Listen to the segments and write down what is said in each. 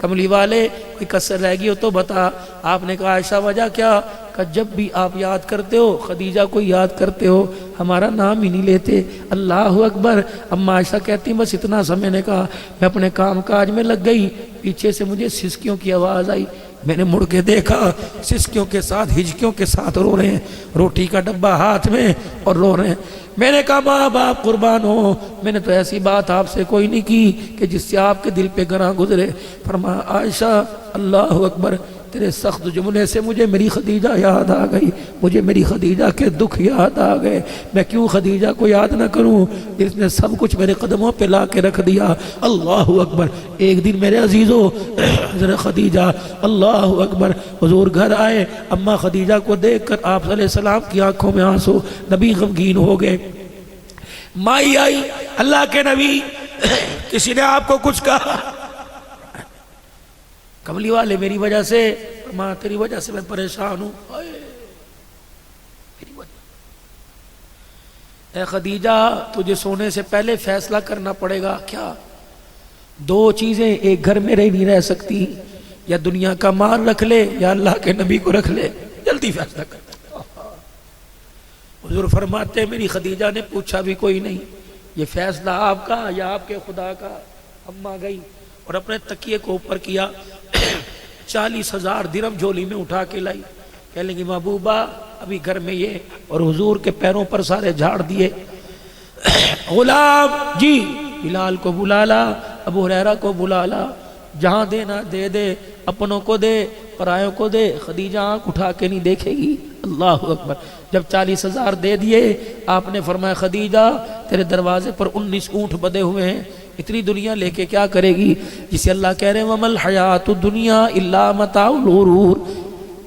کملی والے کوئی کسر رہ گئی ہو تو بتا۔ آپ نے کہا عائشہ وجہ کیا؟ کہ جب بھی آپ یاد کرتے ہو خدیجہ کو یاد کرتے ہو ہمارا نام ہی نہیں لیتے۔ اللہ اکبر۔ اما عائشہ کہتی بس اتنا سا میں نے کہا، میں اپنے کام کاج میں لگ گئی، پیچھے سے مجھے سسکیوں کی آواز آئی، میں نے مڑ کے دیکھا سسکیوں کے ساتھ ہجکیوں کے ساتھ رو رہے ہیں، روٹی کا ڈبہ ہاتھ میں اور رو رہے ہیں۔ میں نے کہا ماں باپ قربان ہو، میں نے تو ایسی بات آپ سے کوئی نہیں کی کہ جس سے آپ کے دل پہ گراں گزرے۔ فرمایا عائشہ اللہ اکبر، تیرے سخت جملے سے مجھے میری خدیجہ یاد آ گئی، مجھے میری خدیجہ کے دکھ یاد آ گئے۔ میں کیوں خدیجہ کو یاد نہ کروں جس نے سب کچھ میرے قدموں پہ لا کے رکھ دیا۔ اللہ اکبر۔ ایک دن میرے عزیزو حضرت خدیجہ اللہ اکبر حضور گھر آئے، اما خدیجہ کو دیکھ کر آپ صلی اللہ علیہ وسلم کی آنکھوں میں آنسو، نبی غمگین ہو گئے۔ مائی آئی، اللہ کے نبی کسی نے آپ کو کچھ کہا؟ کملی والے میری وجہ سے، ماں تیری وجہ سے میں پریشان ہوں، میری وجہ۔ اے خدیجہ تجھے سونے سے پہلے فیصلہ کرنا پڑے گا۔ کیا؟ دو چیزیں ایک گھر میں نہیں رہ سکتی، یا دنیا کا مال رکھ لے یا اللہ کے نبی کو رکھ لے، جلدی فیصلہ کر۔ حضور فرماتے میری خدیجہ نے پوچھا بھی کوئی نہیں، یہ فیصلہ آپ کا یا آپ کے خدا کا؟ اما گئی اور اپنے تکیے کو اوپر کیا، 40,000 درہم جھولی میں اٹھا کے لائی، کہنے لگی محبوبہ ابھی گھر میں یہ، اور حضور کے پیروں پر سارے جھاڑ دیے۔ غلام جی بلال کو بلا لا، ابو ہریرہ کو بلا لا، جہاں دینا دے دے، اپنوں کو دے پرایوں کو دے، خدیجہ آنکھ اٹھا کے نہیں دیکھے گی۔ اللہ اکبر۔ جب 40,000 دے دیے آپ نے فرمایا خدیجہ تیرے دروازے پر 19 اونٹ بدے ہوئے ہیں، اتنی دنیا لے کے کیا کرے گی؟ جسے اللہ کہہ رہے ہیں وَمَا الْحَيَاةُ الدُّنْيَا إِلَّا مَتَاعُ الْغُرُورِ،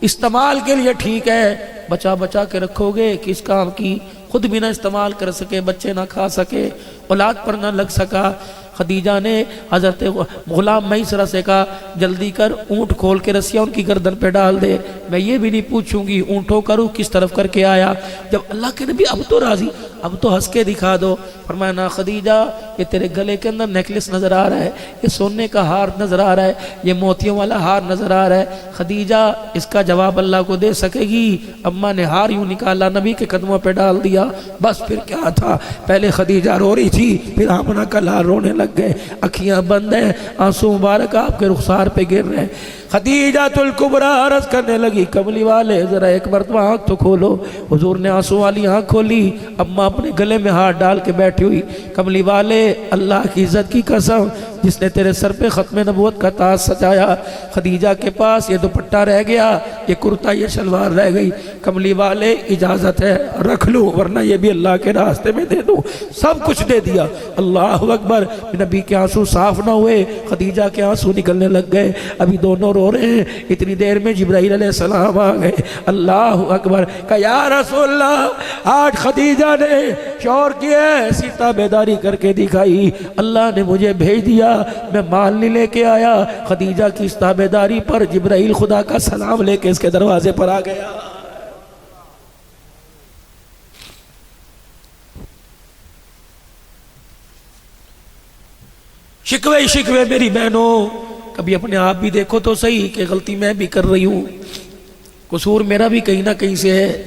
استعمال کے لیے ٹھیک ہے، بچا بچا کے رکھو گے کس کام کی؟ خود بھی نہ استعمال کر سکے، بچے نہ کھا سکے، اولاد پر نہ لگ سکا۔ خدیجہ نے حضرت غلام میسرہ سے کہا جلدی کر اونٹ کھول کے رسیاں ان کی گردن پہ ڈال دے، میں یہ بھی نہیں پوچھوں گی اونٹوں کا روح کس طرف کر کے آیا۔ جب اللہ کے نبی اب تو راضی، اب تو ہنس کے دکھا دو۔ فرمایا نا خدیجہ یہ تیرے گلے کے اندر نیکلس نظر آ رہا ہے، یہ سونے کا ہار نظر آ رہا ہے، یہ موتیوں والا ہار نظر آ رہا ہے، خدیجہ اس کا جواب اللہ کو دے سکے گی؟ اماں نے ہار یوں نکالا نبی کے قدموں پہ ڈال دیا، بس پھر کیا تھا؟ پہلے خدیجہ رو رہی تھی، پھر آمنہ کا لال رونے لگ گئے، اکھیاں بند ہیں، آنسو مبارک آپ کے رخسار پہ گر رہے ہیں۔ خدیجہ الکبریٰ عرض کرنے لگی کملی والے ذرا ایک مرتبہ آنکھ تو کھولو۔ حضور نے آنسو والی آنکھ کھولی، اماں اپنے گلے میں ہاتھ ڈال کے بیٹھی ہوئی۔ کملی والے اللہ کی عزت کی قسم جس نے تیرے سر پہ ختم نبوت کا تاج سجایا، خدیجہ کے پاس یہ دوپٹہ رہ گیا، یہ کرتا یہ شلوار رہ گئی، کملی والے اجازت ہے رکھ لوں ورنہ یہ بھی اللہ کے راستے میں دے دوں، سب کچھ دے دیا۔ اللہ اکبر۔ نبی کے آنسو صاف نہ ہوئے، خدیجہ کے آنسو نکلنے لگ گئے، ابھی دونوں رو رہے ہیں، اتنی دیر میں جبرائیل علیہ السلام آ گئے۔ اللہ اکبر۔ کہ یا رسول اللہ آج خدیجہ نے شور کیا ایسی تابعداری کر کے دکھائی، اللہ نے مجھے بھیج دیا، میں مال نہیں لے کے آیا۔ خدیجہ کی اس تابعداری پر جبرائیل خدا کا سلام لے کے اس کے دروازے پر آ گیا۔ شکوے میری بہنوں، کبھی اپنے آپ بھی دیکھو تو صحیح کہ غلطی میں بھی کر رہی ہوں، قصور میرا بھی کہیں نہ کہیں سے ہے۔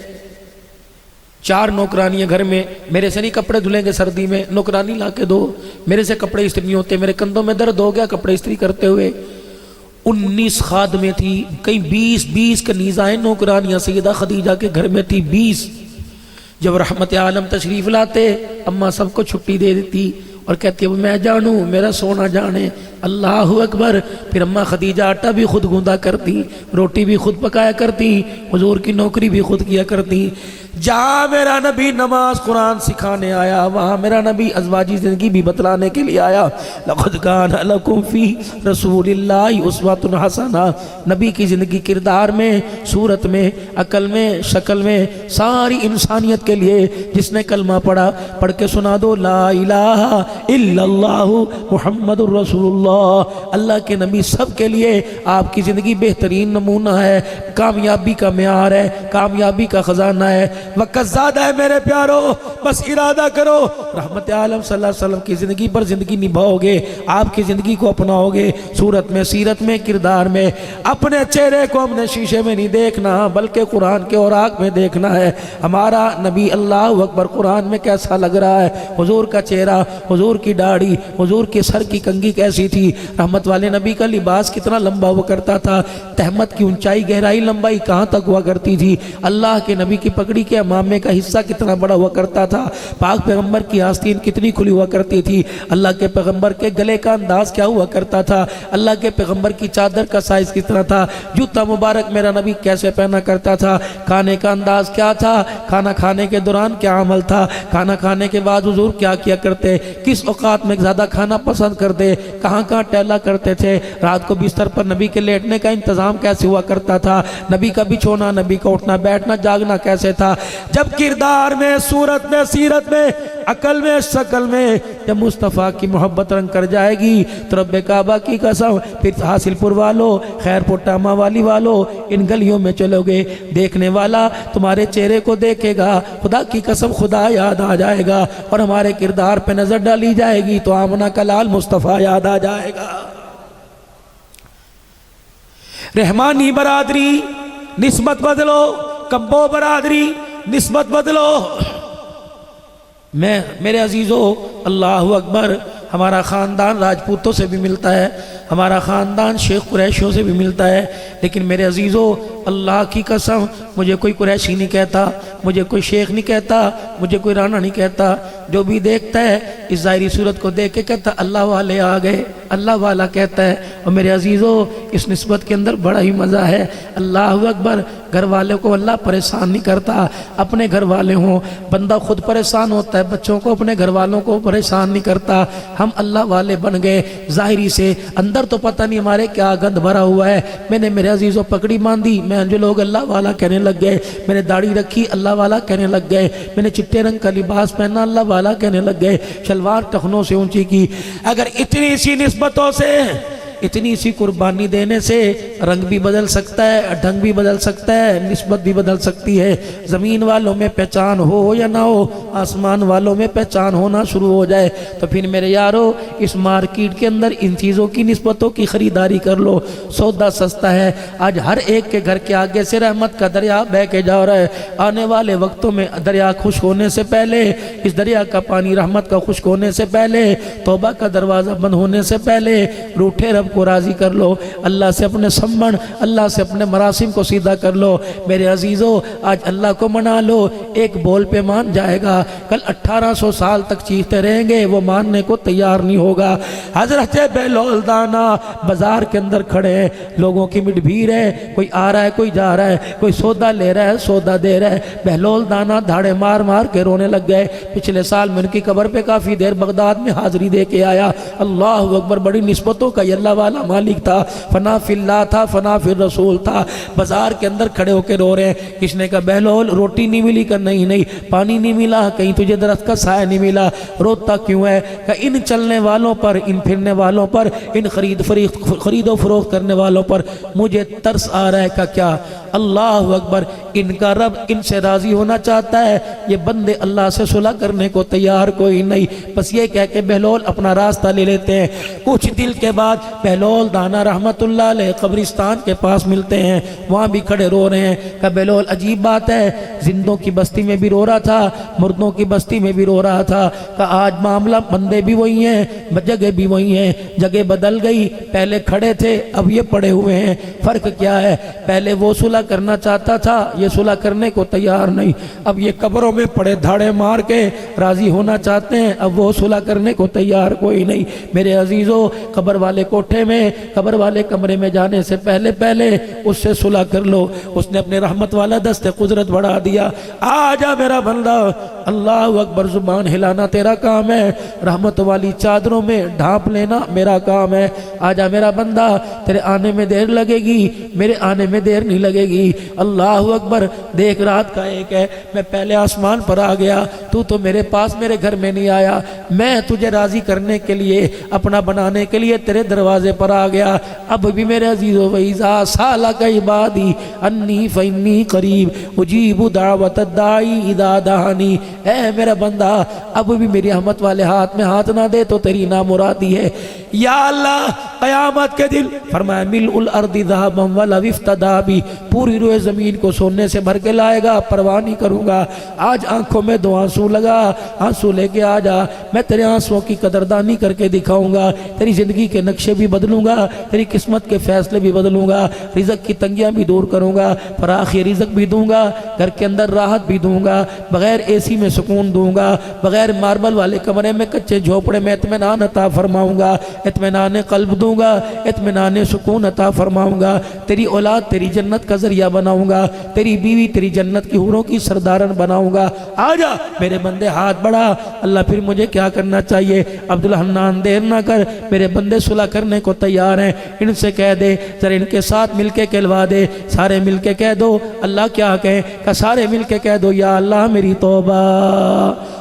4 نوکرانیاں گھر میں، میرے سے نہیں کپڑے دھلیں گے سردی میں، نوکرانی لا کے دو، میرے سے کپڑے استری نہیں ہوتے، میرے کندھوں میں درد ہو گیا کپڑے استری کرتے ہوئے۔ 19 خادمیں تھی، کئی 20 کنیزائیں نوکرانیاں سیدہ خدیجہ کے گھر میں تھی 20۔ جب رحمت عالم تشریف لاتے اماں سب کو چھٹی دے دیتی اور کہتی ہے میں جانوں میرا سونا جانے۔ اللہ اکبر۔ پھر اماں خدیجہ آٹا بھی خود گوندا کرتی، روٹی بھی خود پکایا کرتی، حضور کی نوکری بھی خود کیا کرتی۔ جہاں میرا نبی نماز قرآن سکھانے آیا وہاں میرا نبی ازواجی زندگی بھی بتلانے کے لیے آیا۔ لَقَدْ كَانَ لَكُمْ فِي رَسُولِ اللَّهِ أُسْوَةٌ حَسَنَةٌ۔ نبی کی زندگی کردار میں، صورت میں، عقل میں، شکل میں، ساری انسانیت کے لیے جس نے کلمہ پڑھا پڑھ کے سنا دو لا الہ الا اللہ محمد الرسول اللہ۔ اللہ کے نبی سب کے لیے آپ کی زندگی بہترین نمونہ ہے، کامیابی کا معیار ہے، کامیابی کا خزانہ ہے۔ وقت زیادہ ہے میرے پیارو، بس ارادہ کرو، رحمت عالم صلی اللہ علیہ وسلم کی زندگی پر زندگی نبھاؤ گے، آپ کی زندگی کو اپناؤ گے، صورت میں، سیرت میں، کردار میں۔ اپنے چہرے کو ہم نے شیشے میں نہیں دیکھنا بلکہ قرآن کے اوراق میں دیکھنا ہے۔ ہمارا نبی اللہ اکبر قرآن میں کیسا لگ رہا ہے، حضور کا چہرہ، حضور کی داڑھی، حضور کے سر کی کنگھی کیسی تھی، رحمت والے نبی کا لباس کتنا لمبا ہوا کرتا تھا، تہمت کی اونچائی، گہرائی، لمبائی کہاں تک ہوا کرتی تھی، اللہ کے نبی کی پگڑی کے امامے کا حصہ کتنا بڑا ہوا کرتا تھا، پاک پیغمبر کی آستین کتنی کھلی ہوا کرتی تھی، اللہ کے پیغمبر کے گلے کا انداز کیا ہوا کرتا تھا، اللہ کے پیغمبر کی چادر کا سائز کتنا تھا، جوتا مبارک میرا نبی کیسے پہنا کرتا تھا، کھانے کا انداز کیا تھا، کھانا کھانے کے دوران کیا عمل تھا، کھانا کھانے کے بعد حضور کیا کیا کرتے، کس اوقات میں زیادہ کھانا پسند کرتے، کہاں کہاں ٹہلا کرتے تھے، رات کو بستر پر نبی کے لیٹنے کا انتظام کیسے ہوا کرتا تھا، نبی کا بچھونا، نبی کا اٹھنا بیٹھنا جاگنا کیسے تھا۔ جب کردار میں، صورت میں، سیرت میں، عقل میں، شکل میں جب مصطفیٰ کی محبت رنگ کر جائے گی تو رب کعبہ کی قسم پھر حاصل پور والو، خیر پٹاما والی والو، ان گلیوں میں چلو گے، دیکھنے والا تمہارے چہرے کو دیکھے گا، خدا کی قسم خدا یاد آ جائے گا، اور ہمارے کردار پہ نظر ڈالی جائے گی تو آمنہ کا لال مصطفیٰ یاد آ جائے گا۔ رحمانی برادری نسبت بدلو، کمبو برادری نسبت بدلو۔ میرے عزیزو، اللہ اکبر، ہمارا خاندان راجپوتوں سے بھی ملتا ہے، ہمارا خاندان شیخ قریشیوں سے بھی ملتا ہے، لیکن میرے عزیزو اللہ کی قسم مجھے کوئی قریشی نہیں کہتا، مجھے کوئی شیخ نہیں کہتا، مجھے کوئی رانا نہیں کہتا، جو بھی دیکھتا ہے اس ظاہری صورت کو دیکھ کے کہتا اللہ والے آ گئے، اللہ والا کہتا ہے۔ اور میرے عزیزو اس نسبت کے اندر بڑا ہی مزہ ہے، اللہ اکبر۔ گھر والے کو اللہ پریشان نہیں کرتا، اپنے گھر والے ہوں، بندہ خود پریشان ہوتا ہے، بچوں کو اپنے گھر والوں کو پریشان نہیں کرتا۔ ہم اللہ والے بن گئے ظاہری سے، اندر تو پتہ نہیں ہمارے کیا گند بھرا ہوا ہے۔ میں نے میرے عزیزوں پگڑی باندھی، میں جو لوگ اللہ والا کہنے لگ گئے، میں نے داڑھی رکھی اللہ والا کہنے لگ گئے، میں نے چٹے رنگ کا لباس پہنا اللہ والا کہنے لگ گئے، شلوار ٹخنوں سے اونچی کی۔ اگر اتنی سی نسبتوں سے، اتنی سی قربانی دینے سے رنگ بھی بدل سکتا ہے، ڈھنگ بھی بدل سکتا ہے، نسبت بھی بدل سکتی ہے۔ زمین والوں میں پہچان ہو یا نہ ہو، آسمان والوں میں پہچان ہونا شروع ہو جائے تو پھر میرے یارو اس مارکیٹ کے اندر ان چیزوں کی نسبتوں کی خریداری کر لو، سودا سستا ہے۔ آج ہر ایک کے گھر کے آگے سے رحمت کا دریا بہہ کے جا رہا ہے، آنے والے وقتوں میں دریا خشک ہونے سے پہلے، اس دریا کا پانی رحمت کا خشک ہونے سے پہلے، توبہ کا دروازہ بند ہونے سے پہلے روٹھے رب کو راضی کر لو، اللہ سے اپنے سمن، اللہ سے اپنے مراسم کو سیدھا کر لو۔ میرے عزیزو آج اللہ کو منا لو، ایک بول پہ مان جائے گا، کل 1800 سال تک چیختے رہیں گے، وہ ماننے کو تیار نہیں ہوگا۔ حضرت بہلول دانا بازار کے اندر کھڑے ہیں، لوگوں کی مٹ بھیڑ ہے، کوئی آ رہا ہے کوئی جا رہا ہے، کوئی سودا لے رہا ہے سودا دے رہا ہے۔ بہلول دانا دھاڑے مار مار کے رونے لگ گئے۔ پچھلے سال میں ان کی قبر پہ کافی دیر بغداد میں حاضری دے کے آیا، اللہ اکبر، بڑی نسبتوں کا یہ اللہ والا مالک تھا، فنا فی اللہ تھا، فنا فی الرسول تھا۔ بازار کے اندر کھڑے ہو کے رو رہے ہیں، کس نے کہا بہلول روٹی نہیں ملی؟ کہ نہیں، پانی نہیں ملا، کہیں تجھے درخت کا سایہ نہیں ملا، روتا کیوں ہے؟ کہ ان چلنے والوں پر، ان پھرنے والوں پر، ان خرید و فروخت کرنے والوں پر مجھے ترس آ رہا ہے۔ کہ کیا؟ اللہ اکبر، ان کا رب ان سے راضی ہونا چاہتا ہے، یہ بندے اللہ سے صلح کرنے کو تیار کوئی نہیں، بس یہ کہہ کے بہلول اپنا راستہ لے لیتے ہیں۔ کچھ دل کے بعد بہلول دانا رحمت اللہ علیہ قبرستان کے پاس ملتے ہیں، وہاں بھی کھڑے رو رہے ہیں۔ کہ بہلول عجیب بات ہے، زندوں کی بستی میں بھی رو رہا تھا، مردوں کی بستی میں بھی رو رہا تھا۔ کہ آج معاملہ بندے بھی وہی ہیں، جگہ بھی وہی ہیں، جگہ بدل گئی، پہلے کھڑے تھے اب یہ پڑے ہوئے ہیں، فرق کیا ہے؟ پہلے وہ صلح کرنا چاہتا تھا، یہ صلح کرنے کو تیار نہیں، اب یہ قبروں میں پڑے دھاڑے مار کے راضی ہونا چاہتے ہیں، اب وہ صلح کرنے کو تیار کوئی نہیں۔ میرے عزیزو قبر والے کوٹھے میں، قبر والے کمرے میں جانے سے پہلے اس سے صلح کر لو۔ اس نے اپنے رحمت والا دست قدرت بڑھا دیا، آجا میرا بندہ، اللہ اکبر، زبان ہلانا تیرا کام ہے، رحمت والی چادروں میں ڈھانپ لینا میرا کام ہے۔ آجا میرا بندہ، تیرے آنے میں دیر لگے گی، میرے آنے میں دیر نہیں لگے گی۔ اللہ اکبر، دیکھ رات کا ایک ہے، میں پہلے آسمان پر آ گیا، تو میرے پاس میرے گھر میں نہیں آیا، میں تجھے راضی کرنے کے لیے، اپنا بنانے کے لیے تیرے دروازے دروازے پر آ گیا. اب بھی میرے عزیزو وَإِذَا سَأَلَكَ عِبَادِي أَنِّي فَإِنِّي قَرِيبٌ أُجِيبُ دَعْوَةَ الدَّاعِ إِذَا دَعَانِ. اے میرا بندہ اب بھی میری رحمت والے ہاتھ میں ہاتھ نہ دے تو تیری نامرادی ہے. یا اللہ قیامت کے دن فرمایا ملء الارض ذهبا ولو افتدى بی، پوری روئے زمین کو سونے سے بھر کے لائے گا، پرواہ نہیں کروں گا. آج آنکھوں میں 2 آنسو لگا، آنسو لے کے آ جا، میں تیرے آنسوں کی قدردانی کر کے دکھاؤں گا. تیری زندگی کے نقشے بھی بدلوں گا، تیری قسمت کے فیصلے بھی بدلوں گا، رزق کی تنگیاں بھی دور کروں گا، فراخی رزق بھی دوں گا، گھر کے اندر راحت بھی دوں گا، بغیر اے سی میں سکون دوں گا، بغیر ماربل والے کمرے میں کچے جھوپڑے میں اطمینان عطا فرماؤں گا، اطمینان قلب دوں گا، اطمینان سکون عطا فرماؤں گا. تیری اولاد تیری جنت کا ذریعہ بناؤں گا، تیری بیوی تیری جنت کی حوروں کی سردارن بناؤں گا. آجا میرے بندے ہاتھ بڑھا. اللہ پھر مجھے کیا کرنا چاہیے؟ عبدالحنان دیر نہ کر، میرے بندے صلح کرنے کو تیار ہیں. ان سے کہہ دے ذرا ان کے ساتھ مل کے کہلوا دے. سارے مل کے کہہ دو. اللہ کیا کہیں کہ سارے مل کے کہہ دو یا اللہ میری توبہ.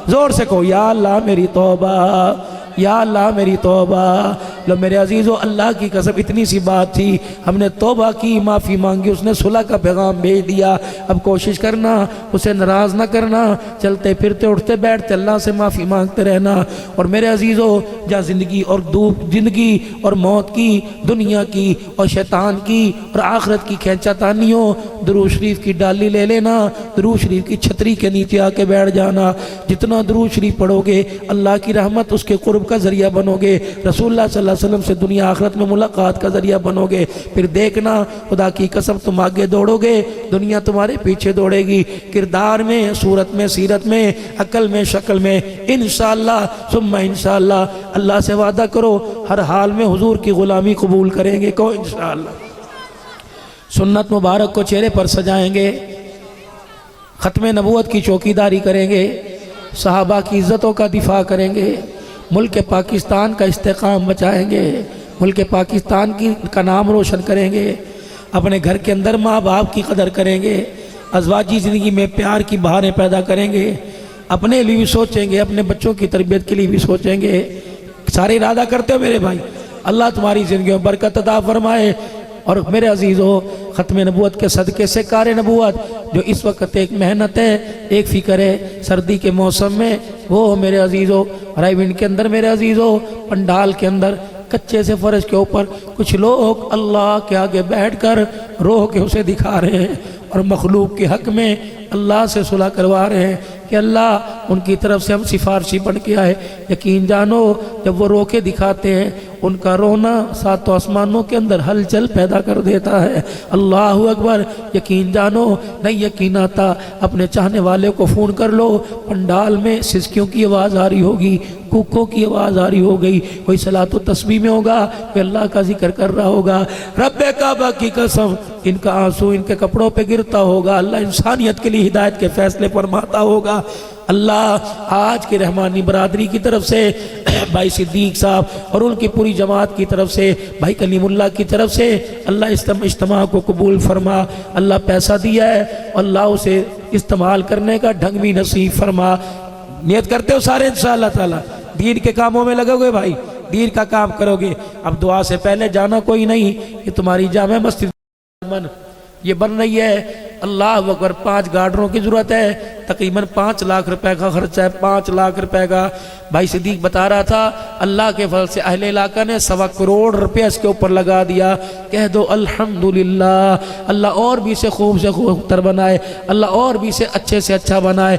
زور سے کہو یا اللہ میری توبہ، یا اللہ میری توبہ. لو میرے عزیزو اللہ کی قسم اتنی سی بات تھی، ہم نے توبہ کی، معافی مانگی، اس نے صلح کا پیغام بھیج دیا. اب کوشش کرنا اسے ناراض نہ کرنا، چلتے پھرتے اٹھتے بیٹھتے اللہ سے معافی مانگتے رہنا. اور میرے عزیزو جہاں زندگی اور زندگی اور موت کی، دنیا کی اور شیطان کی اور آخرت کی کھینچا تانی ہو، درود شریف کی ڈالی لے لینا، درود شریف کی چھتری کے نیچے آ کے بیٹھ جانا. جتنا درود شریف پڑھو گے اللہ کی رحمت اس کے قرب کا ذریعہ بنو گے، رسول اللہ صلی اللہ علیہ وسلم سے دنیا آخرت میں ملاقات کا ذریعہ بنو گے. پھر دیکھنا خدا کی قسم تم آگے دوڑو گے، دنیا تمہارے پیچھے دوڑے گی. کردار میں، صورت میں، سیرت میں، عقل میں، شکل میں، انشاءاللہ ثم انشاءاللہ. اللہ سے وعدہ کرو ہر حال میں حضور کی غلامی قبول کریں گے. کو انشاءاللہ سنت مبارک کو چہرے پر سجائیں گے، ختم نبوت کی چوکیداری کریں گے، صحابہ کی عزتوں کا دفاع کریں گے، ملک پاکستان کا استحکام بچائیں گے، ملک پاکستان کا نام روشن کریں گے، اپنے گھر کے اندر ماں باپ کی قدر کریں گے، ازواجی زندگی میں پیار کی بہاریں پیدا کریں گے، اپنے لیے بھی سوچیں گے، اپنے بچوں کی تربیت کے لیے بھی سوچیں گے. سارے ارادہ کرتے ہو میرے بھائی؟ اللہ تمہاری زندگیوں میں برکت عطا فرمائے. اور میرے عزیزو ختم نبوت کے صدقے سے کار نبوت جو اس وقت ایک محنت ہے، ایک فکر ہے سردی کے موسم میں، وہ میرے عزیزو رائے ونڈ کے اندر، میرے عزیزو پنڈال کے اندر کچے سے فرش کے اوپر کچھ لوگ اللہ کے آگے بیٹھ کر روح کے اسے دکھا رہے ہیں اور مخلوق کے حق میں اللہ سے صلح کروا رہے ہیں کہ اللہ ان کی طرف سے ہم سفارشی بن کے آئے. یقین جانو جب وہ رو کے دکھاتے ہیں ان کا رونا ساتوں آسمانوں کے اندر ہلچل پیدا کر دیتا ہے. اللہ اکبر. یقین جانو نہیں یقین آتا اپنے چاہنے والے کو فون کر لو، پنڈال میں سسکیوں کی آواز آ رہی ہوگی، کوکوں کی آواز آ رہی ہو گئی، کوئی صلاۃ و تسبیح میں ہوگا، کوئی اللہ کا ذکر کر رہا ہوگا. رب کعبہ کی قسم ان کا آنسو ان کے کپڑوں پہ گرتا ہوگا، اللہ انسانیت کے لیے ہدایت کے فیصلے فرماتا ہوگا. اللہ آج کے رحمانی برادری کی طرف سے بھائی صدیق صاحب اور ان کی پوری جماعت کی طرف سے، بھائی کلیم اللہ کی طرف سے اللہ اجتماع کو قبول فرما. اللہ پیسہ دیا ہے، اللہ اسے استعمال کرنے کا ڈھنگ بھی نصیب فرما. نیت کرتے ہو سارے انشاءاللہ تعالی دین کے کاموں میں لگو گے بھائی، دین کا کام کرو گے. اب دعا سے پہلے جانا کوئی نہیں، یہ تمہاری جامع مسجد یہ بن رہی ہے. اللہ اکبر. 5 گارڈروں کی ضرورت ہے، تقریباً 5 لاکھ روپے کا خرچہ ہے، 5 لاکھ روپے کا. بھائی صدیق بتا رہا تھا اللہ کے فضل سے اہل علاقہ نے 1.25 کروڑ روپے اس کے اوپر لگا دیا. کہہ دو الحمدللہ. اللہ اور بھی سے خوب سے خوب تر بنائے، اللہ اور بھی سے اچھا بنائے.